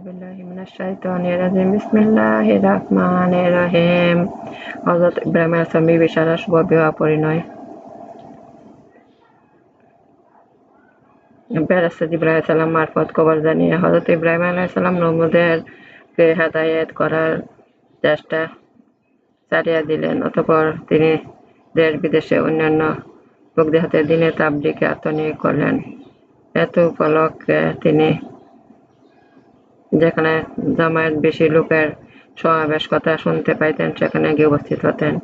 বিল্লাহিমিনাশ-শাইতানির-রাজিম। বিসমিল্লাহির-রাহমানির-রাহিম। হযরত ইব্রাহিম আলাইহিস সালাম বিবি সারার শুভ বিবাহ পরিণয়। ফেরেশতা জিবরাইল আলাইহিস সালাম মারফত খবর জানিয়ে হযরত ইব্রাহিম আলাইহিস সালাম নমরূদকে হেদায়েত করার চেষ্টা চালিয়ে দিলেন। অতঃপর তিনি দেশ-বিদেশে অন্যান্য লোকদের হাতে দ্বীনে তাবলীগে আত্মনিয়োগ করলেন। এত উপলক্ষে তিনি যেখানে জামায়াত বেশি লোকের সমাবেশ কথা শুনতে পাইতেন সেখানে গিয়ে উপস্থিত হতেন।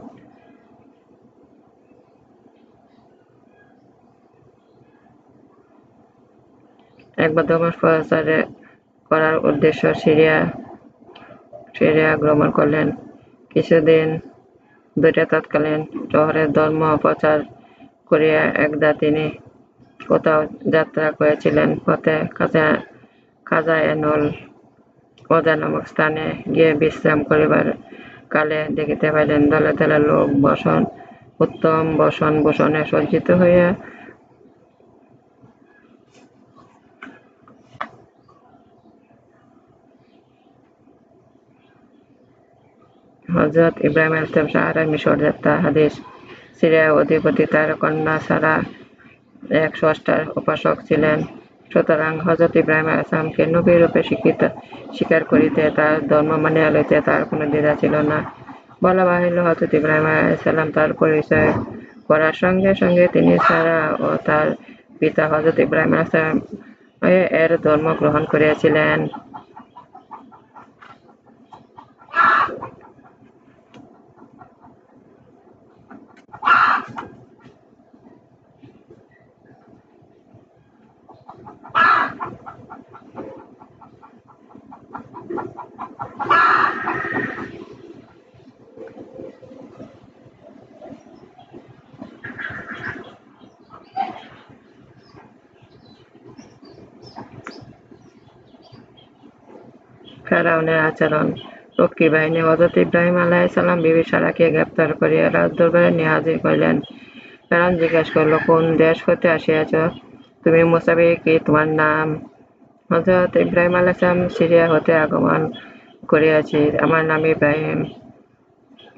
একবার ধর্ম প্রচার করার উদ্দেশ্যে সিরিয়া গমন করলেন। কিছুদিন ধরে তৎকালীন শহরে ধর্ম প্রচার করিয়া একদা তিনি কোথাও যাত্রা করিয়াছিলেন। পথে খাজায়েনুল ওজা নামক স্থানে গিয়ে বিশ্রাম করিবার কালে দেখিতে পাইলেন দলে দলে লোক উত্তম বসন-ভূষণে সজ্জিত হইয়া হযরত ইব্রাহিম আলাইহিস সালাম সাহারায় মিশর যাত্রা। হাদিস: সিরিয়ার অধিপতি তার কন্যা সারা এক স্রষ্টার উপাসক ছিলেন। সুতরাং হযরত ইব্রাহিম আলাইহিস সালামকে নবী-রূপে স্বীকার করিতে, তাঁর ধর্ম মানিয়া লইতে তাঁর কোন দ্বিধা ছিল না। বলা বাহুল্য, হযরত ইব্রাহিম আলাইহিস সালাম তার পরিচয় করার সঙ্গে সঙ্গে তিনি সারা ও তার পিতা হযরত ইব্রাহিম আলাইহিস সালাম এর ধর্ম গ্রহণ করিয়াছিলেন। ফেরাউনের আচরণ। রক্ষী বাহিনী হযরত ইব্রাহিম আলাইহিস সালাম বিবি সারাকে গ্রেপ্তার করিয়া রাজদরবারে নিয়ে হাজির করিলেন। ফেরাউন জিজ্ঞাস করিল, কোন দেশ হইতে আসিয়াছ? তুমি মুসাবী কি তোমার নাম? হযরত ইব্রাহিম আলাইহিস সালাম সিরিয়া হতে আগমন করিয়াছি, আমার নাম ইব্রাহিম।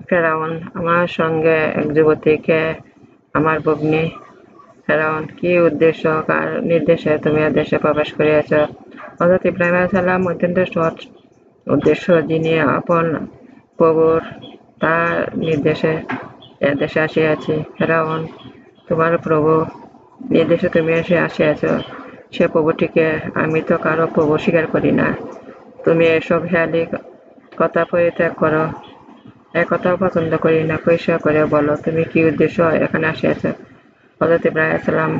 ফেরাউন: আমার সঙ্গে এক যুবতী, কে? আমার ভগ্নী। ফেরাউন: কি উদ্দেশ্য, কার নির্দেশে তুমি এ দেশে প্রবেশ করিয়াছ? হযরত ইব্রাহিম আলাইহিস সালাম: অত্যন্ত সৎ উদ্দেশ্য, যিনি আপন প্রভুর তার নির্দেশে এ দেশে আসিয়াছি। ফেরাউন: তোমার প্রভু নির্দেশে তুমি আসিয়াছ, সে প্রভুটিকে? আমি তো কারো প্রভু স্বীকার করি না। তুমি এসব হেঁয়ালি কথা পরিত্যাগ কর, এ কথাও পছন্দ করি না। পরিষ্কার করে বলো, তুমি কি উদ্দেশ্য এখানে আসিয়াছ? হযরত ইব্রাহিম আলাইহিস সালাম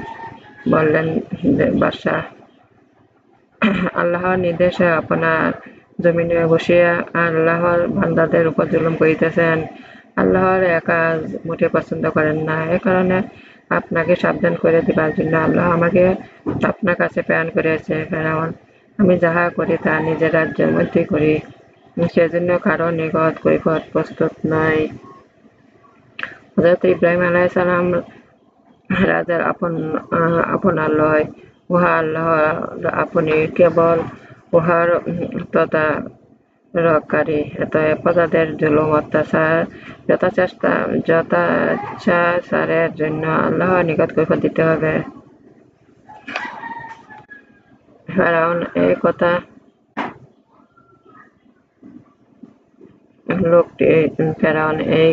বললেন, বাদশাহ, আল্লাহর নির্দেশে আপনার জমিনে বসিয়া আল্লাহর বান্দাদের উপর জুলুম করিতেছেন। আল্লাহর এ কাজ মোটেই পছন্দ করেন না। এ কারণে আপনাকে সাবধান করে দিবার জন্য আল্লাহ আমাকে আপনার কাছে প্রেরণ করিয়াছে। ফেরাউন: আমি যাহা করি তা নিজের রাজ্যের মধ্যেই করি, সেজন্য কারো নিকট কৈফিয়ত প্রস্তুত নই। হযরত ইব্রাহিম আলাইহিস সালাম রাজার আপনার লয়, উহা আল্লাহর আপনি, কেবল উহার তদারককারী। অতএব প্রজাদের জুলুম অত্যাচার যথাচারের জন্য আল্লাহর নিকট কৈফিয়ত দিতে হবে। ফেরাউন: এই কথা ফেরাউন: এই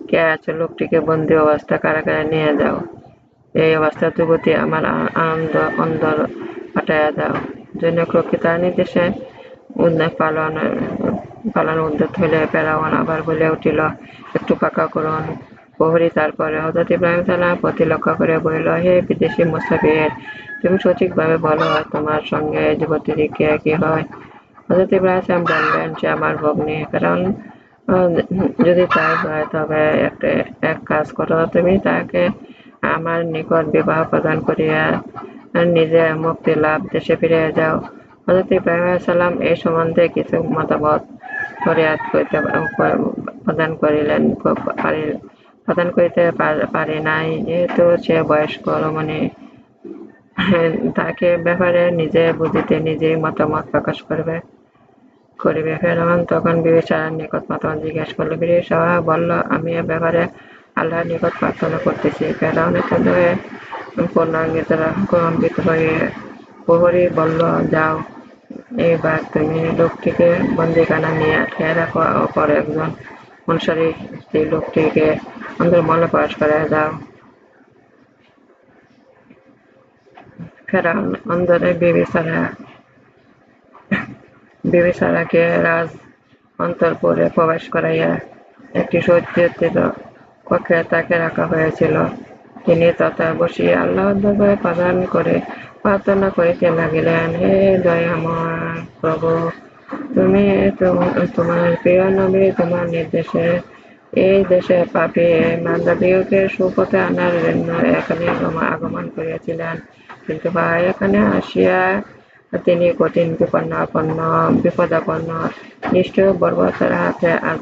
কে আছো? লোকটিকে বন্দী অবস্থায় কারাগারে নিয়ে যাও। এই অবস্থায় যুবতী আমার অন্দর পাঠাইয়া দাও। জনৈক রক্ষী তার নির্দেশে পালানোর উদ্যত হইলে ফেরাউন আবার বলিয়া উঠিল, একটু অপেক্ষা করুন। প্রহরী তার পরে হযরত ইব্রাহিম সালামের প্রতি লক্ষ্য করিয়া বলিল, হে বিদেশী মুসাফির, তুমি সঠিকভাবে বলো, তোমার সঙ্গে এই যুবতীর কি হয়? হযরত ইব্রাহিম সালাম বললেন, সে আমার ভগ্নী। ফেরাউন: যদি তাই হয় তবে এক কাজ করো, তুমি তাকে আমার নিকট বিবাহ প্রদান করিয়া নিজে মুক্তি লাভ দেশে ফিরিয়া যাও। হযরত ইব্রাহিম আলাইহিস সালাম এই সম্বন্ধে কিছু মতামত প্রদান করিতে পারি নাই, যেহেতু সে বয়স্ক রমণী, তাকে ব্যাপারে নিজে বুঝিতে নিজেই মতামত প্রকাশ করবে। করিবে। ফেরাউন তখন বিবি সারার নিকট মতামত জিজ্ঞাসা করল। বিবি সারা বলল, আমি এ ব্যাপারে আল্লাহর নিকট প্রার্থনা করতেছি। ফেরাউনের চন্দ্রে পূর্ণাঙ্গের দ্বারা কম্পিত হয়ে প্রহরী বলল, যাও, এইবার তুমি লোকটিকে বন্দিখানা নিয়ে রাখো, অপর একজন অনুসারী সেই লোকটিকে অন্দরমহলে প্রবেশ করে দাও। ফেরাউন অন্দরে বিবি সারাকে রাজ অন্তঃপুরে প্রবেশ করাইয়া একটি সজ্জিত কক্ষে তাকে রাখা হয়েছিল। তিনি তথা বসিয়া আল্লাহর দরবারে প্রার্থনা করিতে লাগিলেন, হে দয়াময় প্রভু, তুমি তোমার প্রিয় নবী তোমার নির্দেশে এই দেশে পাপী বান্দাদিগকে সুপথে আনার জন্য এখানে আগমন করিয়াছিলেন, কিন্তু এখানে আসিয়া তিনি কঠিন বিপদাপন্ন নিষ্ঠুর বর্বরতার হাতে আজ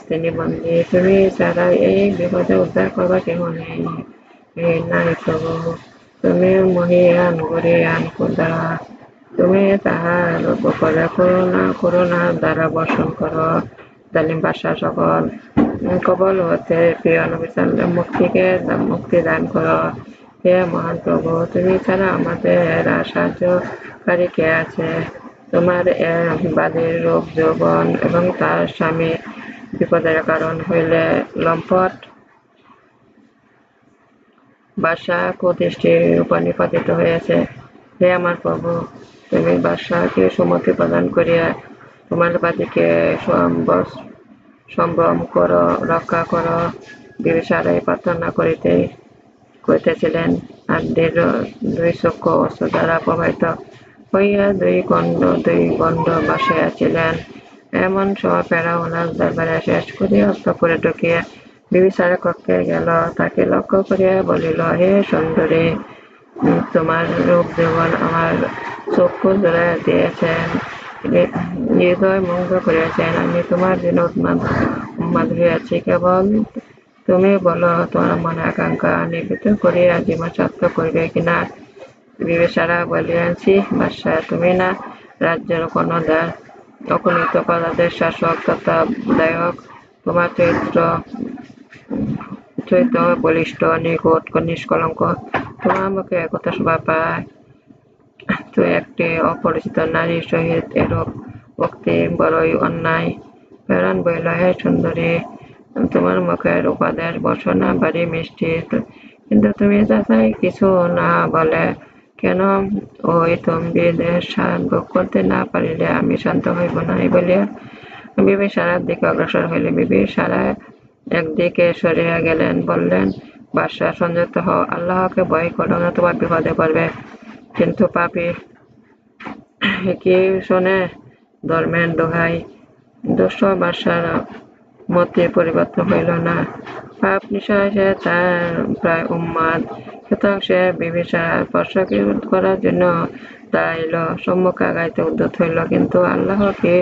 তিনি বন্দী। তুমি ছাড়া এই বিপদে উদ্ধার করবার কেহ নেই। নাই প্রভু, তুমি মহিয়ান গরীয়ান খোদা, তুমি তাহার উপরে করুণার দ্বারা বর্ষণ করো। জালিম বাদশাহ সকল কবল হতে প্রিয় নবী মুক্তি দান করো। হে মহান প্রভু, তুমি ছাড়া আমাদের সাহায্যকারী কে আছে? তোমার বাদীর রূপ যৌবন এবং তার স্বামী বিপদের কারণ হইলে লম্পট বাদশাহ কুদৃষ্টির উপর নিপাতিত হইয়াছে। হে আমার প্রভু, তুমি বাদশাহকে সুমতি প্রদান করিয়া তোমার বাদীকে সম্ভ্রম করো, রক্ষা করো। বিবি সারা এই প্রার্থনা করিতেছিলেন, আর দুই চক্ষু অশ্রু দ্বারা প্রবাহিত হইয়া দুই গণ্ড ভাসাইয়াছিলেন। এমন সময় ফেরাউন দরবারে শেষ করিয়া অন্তঃপুরে ঢুকিয়া বিবি সারা কক্ষে গেল। তাকে লক্ষ্য করিয়া বলিল, হে সুন্দরী, তোমার রূপ যৌবন আমার চক্ষু জুড়াইয়া দিয়েছেন, হৃদয় মুগ্ধ করিয়াছেন। আমি তোমার জন্য উন্মাদ হইয়াছি। কেবল তুমি বলো, তোমার মনে আকাঙ্ক্ষা নিবৃত্ত করিয়া জীবন সার্থক করিবে কিনা? বিবি সারা বলিলেন, ছি বাদশাহ, তুমি না রাজ্যের অগণিত প্রজাদের শাসক তত্ত্বাবধায়ক? তোমার চরিত্র বলিষ্ঠ, নিখুঁত, নিষ্কলঙ্ক। তোমার মুখে একথা শোভা পায়, তো একটি অপরিচিত নারীর সহিত এরূপ উক্তি বড়ই অন্যায়। ফেরাউন বলিল, হে সুন্দরী, তোমার মুখের উপদেশ বর্ষণা ভারি মিষ্টি, কিন্তু তুমি তাহাই কিছু না বলে কেন? ওই তম্বীদের স্বাদ ভোগ করতে না পারিলে আমি শান্ত হইব না। এই বলিয়া বিবি সারার দিকে অগ্রসর হইলেন। বিবি সারা একদিকে সরিয়া গেলেন, বললেন, বাদশাহ, সংযত হও, আল্লাহকে ভয় করো, নতুবা বিপদে পড়বে। কিন্তু পাপী কি শোনে ধর্মের দোহাই? দুষ্ট বাদশার মতে পরিবর্তন হইল না। পাপ নিঃশ্বাসে তার প্রায় উন্মাদ, সুতরাং সে বিবি সারার স্পর্শকে রোধ করার জন্য দাঁড়াইল, সম্মুখে আগাইতে উদ্যত হইল। কিন্তু আল্লাহ কি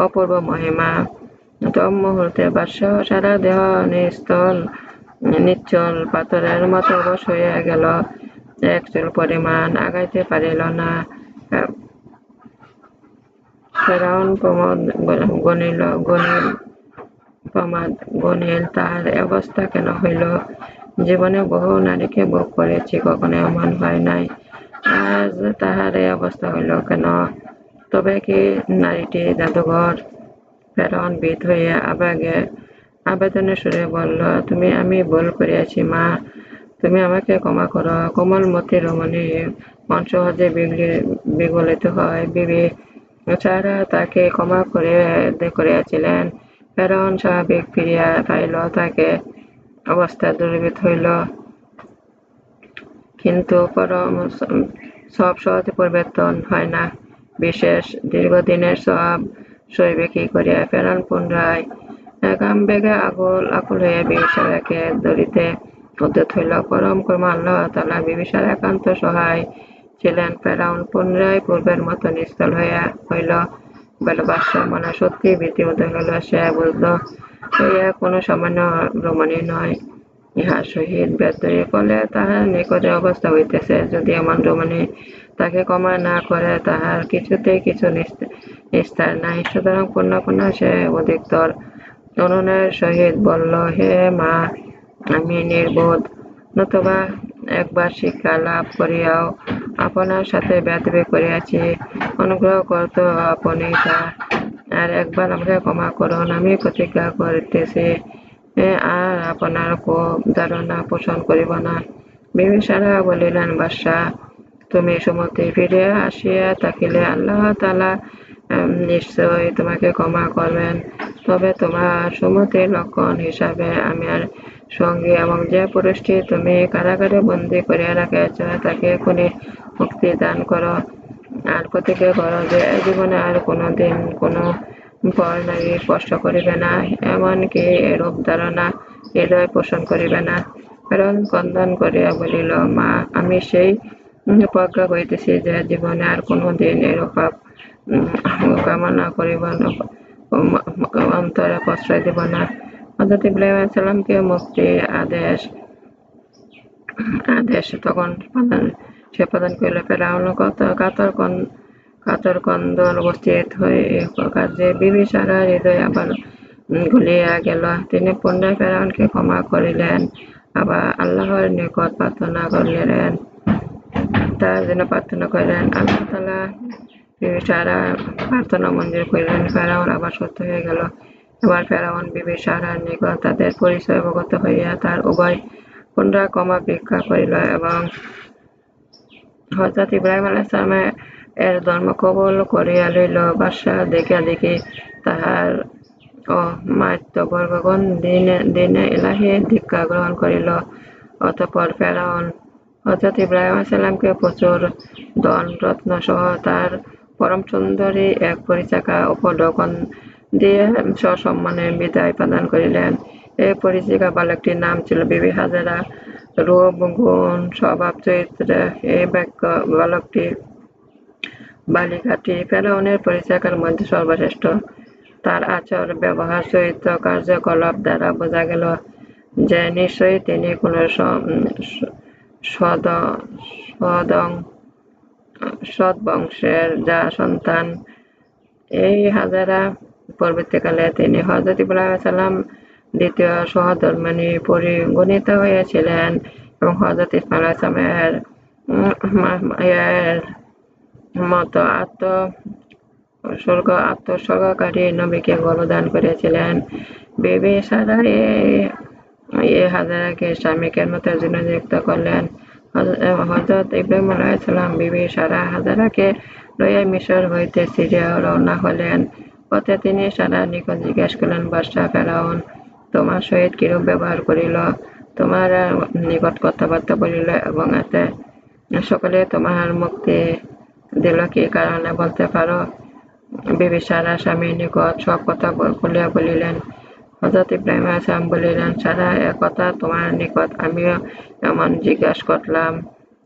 অপূর্ব মহিমা! তন্মুহূর্তে বাদশাহ সারা দেহ নিশ্চল পাথরের মতো অবশ হইয়া গেল, এক চুল পরিমাণ আগাইতে পারিল না। ফেরাউন গণিল, তাহার অবস্থা কেন হইল? জীবনে বহু নারীকে ভোগ করিয়াছি, কখনো এমন হয় নাই, আজ তাহার এই অবস্থা হইল কেন? তবে কি নারীটি জাদুঘর? ফেরাউন ভীত হইয়া আবেদনের সুরে বলল, আমি ভুল করিয়াছি মা, তুমি আমাকে ক্ষমা করো। কোমলমতি রমণী মন সহজে বিগলিত হয়। বিবি সারা তাকে ক্ষমা করিয়াছিলেন। ফেরাউন স্বাভাবিক ফিরিয়া পাইল, তাকে অবস্থা দূরীভূত হইল। কিন্তু সব সহজে পরিবর্তন হয় না, বিশেষ দীর্ঘদিনের সব সইবে কি করিয়া? ফেরাউন পুনরায় কামবেগে আকুল হইয়া বিবি সারাকে ধরিতে উদ্যত হইল। পরম করুণা আল্লাহ তাআলা বিবি সারা একান্ত সহায় ছিলেন। ফেরাউন পুনরায় পূর্বের মতো নিশ্চল হইল। বাদশার মনে সত্যি ভীতি উদয় হইল। সে বুঝল, ইহা কোনো সামান্য রমণী নয়, ইহার সহিত বেদরীর ফলে তাহার নিকটে অবস্থা হইতেছে। যদি এমন রমণী তাকে ক্ষমা না করে, তাহার কিছুতেই কিছু স্তর নাই, সুতরাং পুনঃ পুনঃ সে অধিকতর অনুনয়ের সহিত বলল, হে মা, আমি নির্বোধ, নতুবা একবার শিক্ষা লাভ করিয়াও আপনার সাথে বেয়াদবি করিয়াছি, অনুগ্রহ করত আপনি তা আর একবার আমাকে ক্ষমা করুন, আমি প্রতিজ্ঞা করিতেছি আর আপনার কোপ ধারণা পোষণ করিব না। বিবিসারা বলিলেন, বাদশাহ, তুমি সুমতি ফিরিয়া আসিয়া থাকিলে আল্লাহ তাআলা নিশ্চয় তোমাকে ক্ষমা করবেন। তবে তোমার সুমতির লক্ষণ হিসাবে আমার সঙ্গী এবং যে পুরুষটি তুমি কারাগারে বন্দী করিয়া রাখিয়াছ তাকে এখনই মুক্তি দান করো, আর প্রতিজ্ঞা করো যে এ জীবনে আর কোনোদিন কোনো পর নারী স্পর্শ করিবে না, এমনকি এরূপ ধারণা হৃদয় পোষণ করিবে না। কারণ ক্রন্দন করিয়া বলিল, মা, আমি সেই প্রজ্ঞা করিতেছি যে জীবনে আর কোনোদিন এরূপ পাপ কামনা করিব না, অন্তরে প্রশ্রয় দিব না। হযরত ইব্রাহিম আলাইহিস সালামকে মুক্তির আদেশ তখন প্রদান করিল। ফেরাউন কাতর ক্রন্দন উপস্থিত হয়ে কার্যে বিবিসারার হৃদয় আবার গলিয়া গেল। তিনি পুনরায় ফেরাউনকে ক্ষমা করিলেন, আবার আল্লাহর নিকট প্রার্থনা করিলেন, তার জন্য প্রার্থনা করিলেন। আল্লাহ তাআলা বিবিসারার প্রার্থনা মঞ্জুর করিলেন। ফেরাউন আবার সুস্থ হয়ে গেল। এবার ফেরাউন বিবিসারার নিকট তাদের পরিচয় অবগত হইয়া তার উভয় পুনরায় ক্ষমা ভিক্ষা করিল এবং হযরত ইব্রাহিম আলাইহিস সালাম এর ধর্ম কবুল করিয়া লইল। বাদশাহ দেখিয়া দেখি তাহার অমাত্যবর্গগণ দীনে ইলাহি দীক্ষা গ্রহণ করিল। অতঃপর ফেরাউন হযরত ইব্রাহিম আলাইহিস সালামকে প্রচুর ধন রত্ন সহ তার পরম সুন্দরী এক পরিচারিকা পদক দিয়ে সসম্মানে বিদায় প্রদান করিলেন। এই পরিচারিকা বালকটির নাম ছিল বিবি হাজেরা। রূপ, গুণ, স্বভাব, চরিত্রে এই বালকটি বালিকাটি ফেরাউনের পরিচারিকার মধ্যে সর্বশ্রেষ্ঠ। তার আচার ব্যবহার চরিত্র কার্যকলাপ দ্বারা বোঝা গেল যে নিশ্চয়ই তিনি কোনো সৎবংশের যা সন্তান। এই হাজেরা পরবর্তীকালে তিনি হযরত ইব্রাহিম আলাইহিস সালাম দ্বিতীয় সহধর্মিণী পরিগণিত হইয়াছিলেন এবং হযরত ইসমাঈল আলাইহিস সালামের মায়ের মতো আত্মোৎসর্গকারী নবীকে গর্ভধান করিয়াছিলেন। বিবি সারা হাজেরাকে স্বামী খেদমতের জন্য নিযুক্ত করলেন। হযরত ইব্রাহিম আলাইহিস সালাম বিবি সারা হাজেরাকে লইয়া মিশর হইতে সিরিয়া রওনা হইলেন। পথে তিনি সারার নিকট জিজ্ঞাস করিলেন, বাদশাহ ফেরাউন তোমার সহিত কিরূপ ব্যবহার করিল, তোমার নিকট কথাবার্তা বলিল এবং এতে সকলে তোমার মুক্তি দিল কি কারণে বলতে পারো? বিবি সারা স্বামীর নিকট সব কথা খুলিয়া বলিলেন। হযরত ইব্রাহিম আলাইহিস সালাম বলিলেন, সারা, এ কথা তোমার নিকট আমিও এমন জিজ্ঞাসা করলাম,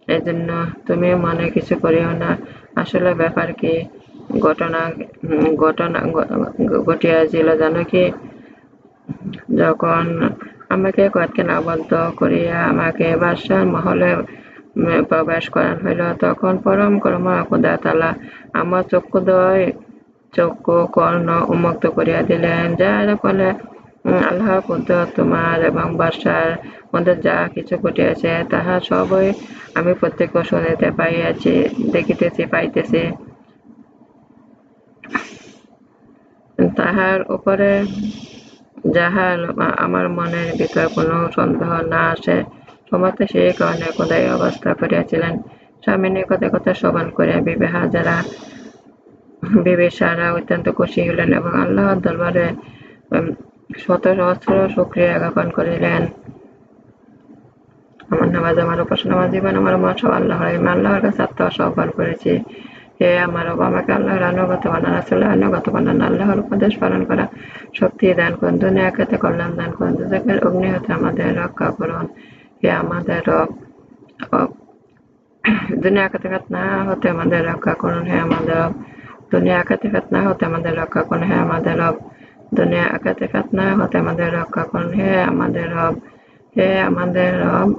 এজন্য তুমি মনে কিছু করিও না। আসলে ব্যাপার কি ঘটিয়াছিল জানো কি? যখন আমাকে কয়েকদিন আবদ্ধ করিয়া আমাকে বাদশাহর মহলে প্রবেশ করান হইল, তখন পরম করুণাময় খোদা তাআলা আমার চক্ষু কর্ণ উন্মুক্ত করিয়া দিলেন, যার ফলে আল্লাহর কুদরত তোমার এবং বাদশাহর মধ্যে যা কিছু ঘটিয়াছে তাহা সবই আমি প্রত্যক্ষ শুনিতে পাইয়াছি, দেখিতেছি, পাইতেছি। তাহার উপরে যাহার আমার মনের ভিতর কোনো সন্দেহ না আসে, সমস্ত সেই কারণে খোদাই অবস্থা করিয়াছিলেন। স্বামীর নিকট একথা শ্রবণ করিয়া বিবি সারা অত্যন্ত খুশি হইলেন এবং আল্লাহর দরবারে শত সহস্র শুকরিয়া জ্ঞাপন করিলেন। আমার নামাজ, আমার উপাসনা, আমার জীবন, আমার মন সব আল্লাহর। আমি আল্লাহর কাছে আত্মসমর্পণ করেছি। হে আমার রব, আমাকে আল্লাহর আনুগত্য বানান, রাসূলের আনুগত্য বানান, আল্লাহর উপদেশ পালন করা শক্তি দান করুন, দুনিয়া আখিরাতে কল্যাণ দান করুন, দোজখের অগ্নি হতে আমাদের রক্ষা করুন। হে আমাদের রব, দুনিয়া আখিরাতে ফিতনা হতে আমাদের রক্ষা করুন। হে আমাদের রব, দুনিয়া আখিরাতে ফিতনা হতে আমাদের রক্ষা করুন। হে আমাদের রব, দুনিয়া আখিরাতে ফিতনা হতে আমাদের রক্ষা করুন। হে আমাদের রব, হে আমাদের রব,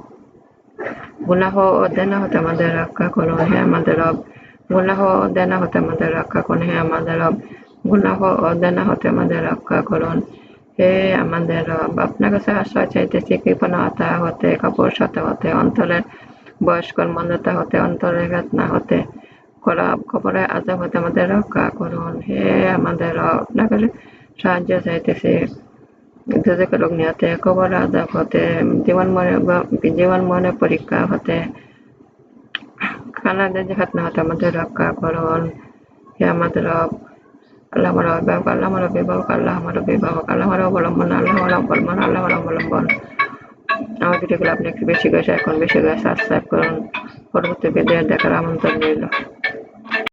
গুনাহ ও দেনা হতে আমাদের রক্ষা করুন। হে আমাদের রব, গুনাহ ও দেনা হতে আমাদের রক্ষা করুন। হে আমাদের রব, গুনাহ ও দেনা হতে আমাদের রক্ষা করুন। হে আমাদের রব, আপনার কাছে আশ্রয় চাইতেছি কৃপণতা হতে, কাপুরুষতা হতে, অন্তরের বয়স্কর মন্দতা হতে, অন্তরের বেদনা হতে, কবরের আযাব হতে আমাদের রক্ষা করুন। হে আমাদের রব, আপনার কাছে সাহায্য চাইতেছি দোজখের অগ্নি হতে, কবরের আযাব হতে, জীবন মরণের পরীক্ষা হতে, কানাদের ফিতনা হতে আমাদের রক্ষা করুন। হে আমাদের রব, আল্লাহ আমার অভিভাবক, আল্লাহ আমার অভিভাবক, আল্লাহ আমার অভিভাবক, আল্লাহ আমার অবলম্বন, আল্লাহ আমার অবলম্বন, আল্লাহ আমার অবলম্বন। আমার ভিডিওগুলো আপনি একটু বেশি করে শেয়ার করুন, বেশি করে সাবস্ক্রাইব করুন। পরবর্তী ভিডিও দেখার আমন্ত্রণ রইল।